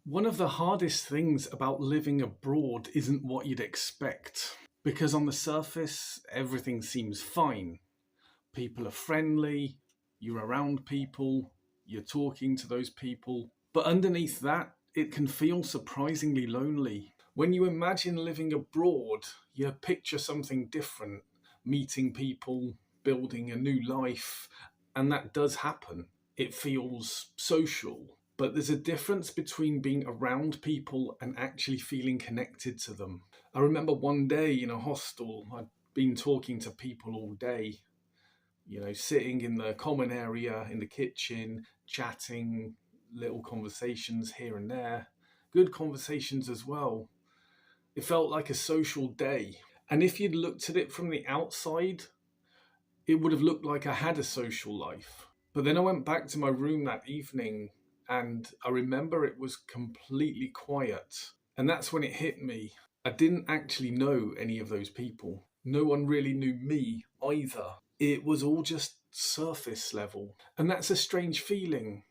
One of the hardest things about living abroad isn't what you'd expect, because on the surface, everything seems fine. People are friendly, you're around people, you're talking to those people. But underneath that, it can feel surprisingly lonely. When you imagine living abroad, you picture something different, meeting people, building a new life, and that does happen. It feels social, but there's a difference between being around people and actually feeling connected to them. I remember one day in a hostel, I'd been talking to people all day, sitting in the common area in the kitchen, chatting, little conversations here and there, good conversations as well. It felt like a social day. And if you'd looked at it from the outside, it would have looked like I had a social life. But then I went back to my room that evening and I remember it was completely quiet. And that's when it hit me. I didn't actually know any of those people. No one really knew me either. It was all just surface level. And that's a strange feeling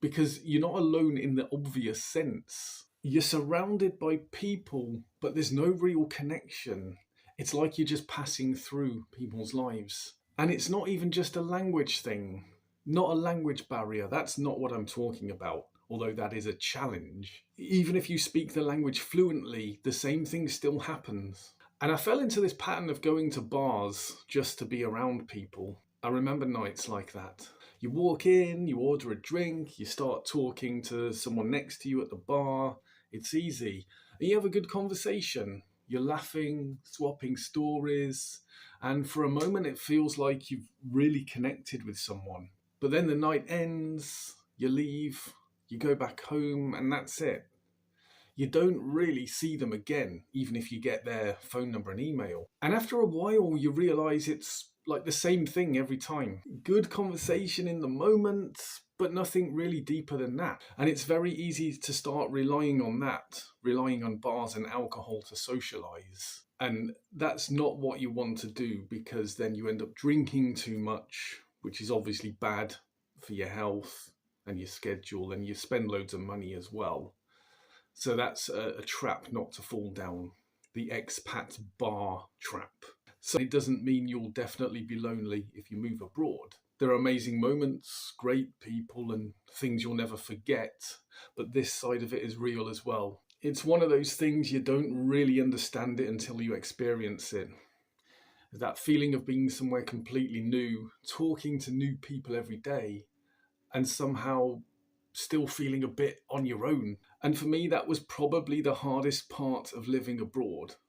because you're not alone in the obvious sense. You're surrounded by people, but there's no real connection. It's like you're just passing through people's lives. And it's not even just a language thing, not a language barrier. That's not what I'm talking about, although that is a challenge. Even if you speak the language fluently, the same thing still happens. And I fell into this pattern of going to bars just to be around people. I remember nights like that. You walk in, you order a drink, you start talking to someone next to you at the bar. It's easy. And you have a good conversation. You're laughing, swapping stories. And for a moment, it feels like you've really connected with someone. But then the night ends, you leave, you go back home, and that's it. You don't really see them again, even if you get their phone number and email. And after a while, you realize it's like the same thing every time. Good conversation in the moment, but nothing really deeper than that. And it's very easy to start relying on that, relying on bars and alcohol to socialize. And that's not what you want to do because then you end up drinking too much, which is obviously bad for your health and your schedule, and you spend loads of money as well. So that's a trap not to fall down, the expat bar trap. So it doesn't mean you'll definitely be lonely if you move abroad. There are amazing moments, great people, and things you'll never forget, but this side of it is real as well. It's one of those things you don't really understand it until you experience it. That feeling of being somewhere completely new, talking to new people every day, and somehow still feeling a bit on your own. And for me, that was probably the hardest part of living abroad.